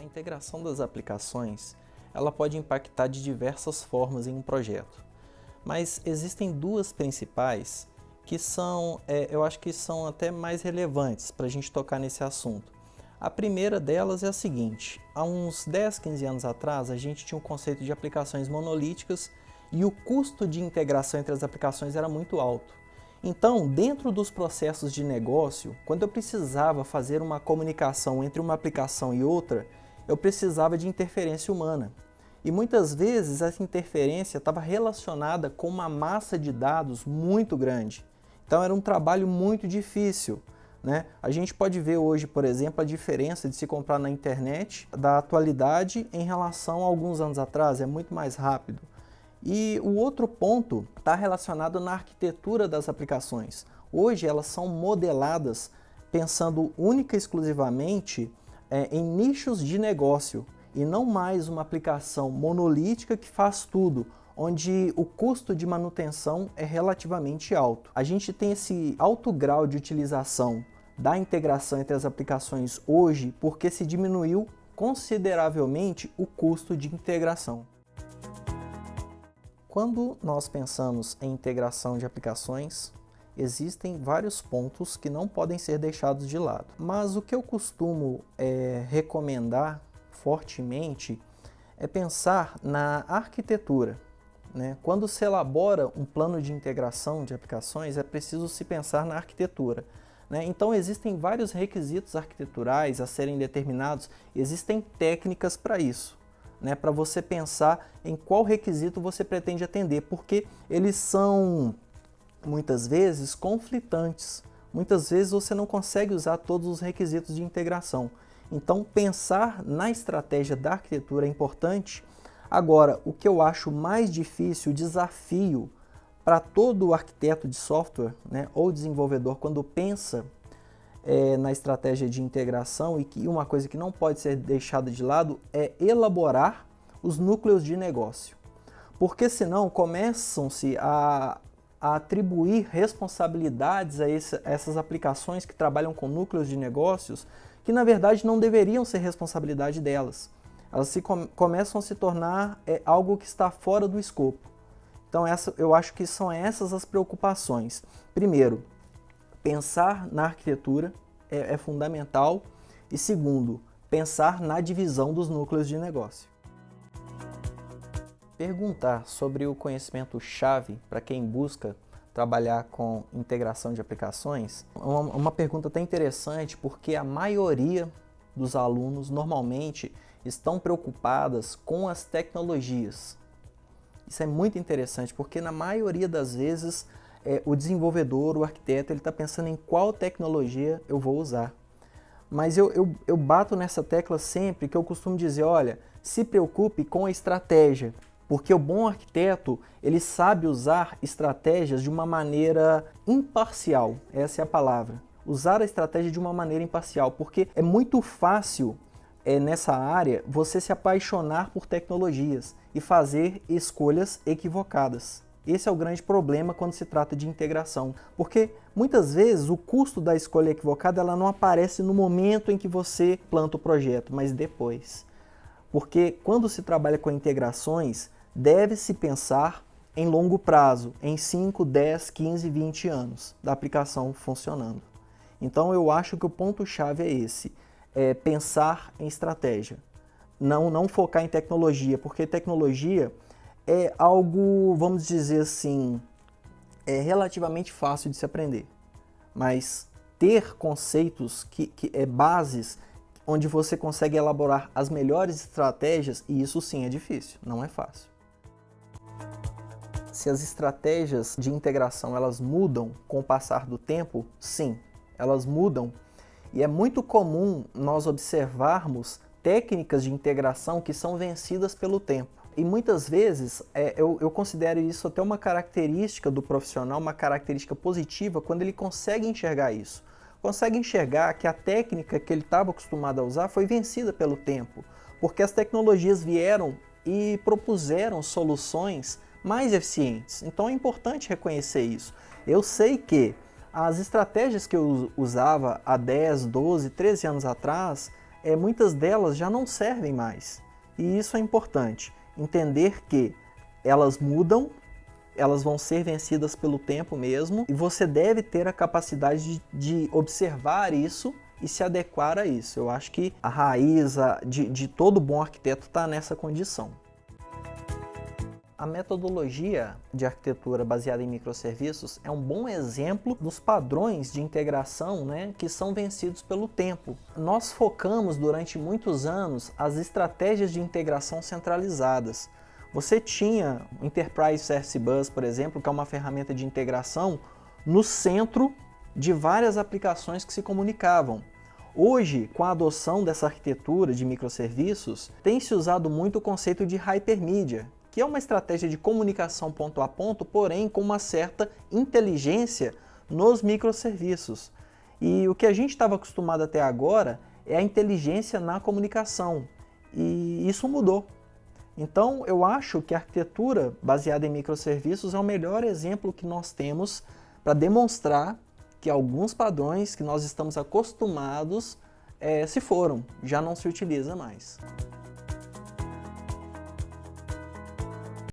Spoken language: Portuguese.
integração das aplicações, ela pode impactar de diversas formas em um projeto, mas existem duas principais que são, eu acho que são até mais relevantes para a gente tocar nesse assunto. A primeira delas é a seguinte: há uns 10, 15 anos atrás a gente tinha um conceito de aplicações monolíticas e o custo de integração entre as aplicações era muito alto. Então, dentro dos processos de negócio, quando eu precisava fazer uma comunicação entre uma aplicação e outra, eu precisava de interferência humana. E muitas vezes essa interferência estava relacionada com uma massa de dados muito grande. Então era um trabalho muito difícil, né? A gente pode ver hoje, por exemplo, a diferença de se comprar na internet da atualidade em relação a alguns anos atrás, é muito mais rápido. E o outro ponto está relacionado na arquitetura das aplicações. Hoje elas são modeladas pensando única e exclusivamente em nichos de negócio e não mais uma aplicação monolítica que faz tudo, onde o custo de manutenção é relativamente alto. A gente tem esse alto grau de utilização da integração entre as aplicações hoje porque se diminuiu consideravelmente o custo de integração. Quando nós pensamos em integração de aplicações, existem vários pontos que não podem ser deixados de lado. Mas o que eu costumo recomendar fortemente é pensar na arquitetura, né? Quando se elabora um plano de integração de aplicações, é preciso se pensar na arquitetura, né? Então existem vários requisitos arquiteturais a serem determinados, existem técnicas para isso, né, para você pensar em qual requisito você pretende atender, porque eles são muitas vezes conflitantes. Muitas vezes você não consegue usar todos os requisitos de integração. Então pensar na estratégia da arquitetura é importante. Agora, o que eu acho mais difícil, o desafio para todo arquiteto de software, né, ou desenvolvedor, quando pensa na estratégia de integração, e que uma coisa que não pode ser deixada de lado é elaborar os núcleos de negócio. Porque senão começam-se a atribuir responsabilidades a essas aplicações que trabalham com núcleos de negócios que na verdade não deveriam ser responsabilidade delas. Elas começam a se tornar algo que está fora do escopo. Então eu acho que são essas as preocupações. Primeiro, pensar na arquitetura é fundamental. E segundo, pensar na divisão dos núcleos de negócio. Perguntar sobre o conhecimento-chave para quem busca trabalhar com integração de aplicações é uma pergunta até interessante, porque a maioria dos alunos normalmente estão preocupadas com as tecnologias. Isso é muito interessante, porque na maioria das vezes o desenvolvedor, o arquiteto, ele está pensando em qual tecnologia eu vou usar. Mas eu bato nessa tecla sempre, que eu costumo dizer, olha, se preocupe com a estratégia, porque o bom arquiteto, ele sabe usar estratégias de uma maneira imparcial, essa é a palavra. Usar a estratégia de uma maneira imparcial, porque é muito fácil nessa área você se apaixonar por tecnologias e fazer escolhas equivocadas. Esse é o grande problema quando se trata de integração, porque muitas vezes o custo da escolha equivocada ela não aparece no momento em que você planta o projeto, mas depois. Porque quando se trabalha com integrações, deve-se pensar em longo prazo, em 5, 10, 15, 20 anos da aplicação funcionando. Então eu acho que o ponto-chave é esse, pensar em estratégia. Não focar em tecnologia, porque tecnologia é algo, vamos dizer assim, relativamente fácil de se aprender. Mas ter conceitos, bases, onde você consegue elaborar as melhores estratégias, e isso sim é difícil, não é fácil. Se as estratégias de integração elas mudam com o passar do tempo, sim, elas mudam. E é muito comum nós observarmos técnicas de integração que são vencidas pelo tempo. E muitas vezes eu considero isso até uma característica do profissional, uma característica positiva, quando ele consegue enxergar isso. Consegue enxergar que a técnica que ele estava acostumado a usar foi vencida pelo tempo, porque as tecnologias vieram e propuseram soluções mais eficientes. Então é importante reconhecer isso. Eu sei que as estratégias que eu usava há 10, 12, 13 anos atrás, muitas delas já não servem mais. E isso é importante, entender que elas mudam, elas vão ser vencidas pelo tempo mesmo, e você deve ter a capacidade de observar isso e se adequar a isso. Eu acho que a raiz de todo bom arquiteto está nessa condição. A metodologia de arquitetura baseada em microserviços é um bom exemplo dos padrões de integração, né, que são vencidos pelo tempo. Nós focamos durante muitos anos as estratégias de integração centralizadas. Você tinha o Enterprise Service Bus, por exemplo, que é uma ferramenta de integração no centro de várias aplicações que se comunicavam. Hoje, com a adoção dessa arquitetura de microserviços, tem se usado muito o conceito de hypermedia, que é uma estratégia de comunicação ponto a ponto, porém com uma certa inteligência nos microserviços. E o que a gente estava acostumado até agora é a inteligência na comunicação, e isso mudou. Então, eu acho que a arquitetura baseada em microserviços é o melhor exemplo que nós temos para demonstrar que alguns padrões que nós estamos acostumados se foram, já não se utiliza mais.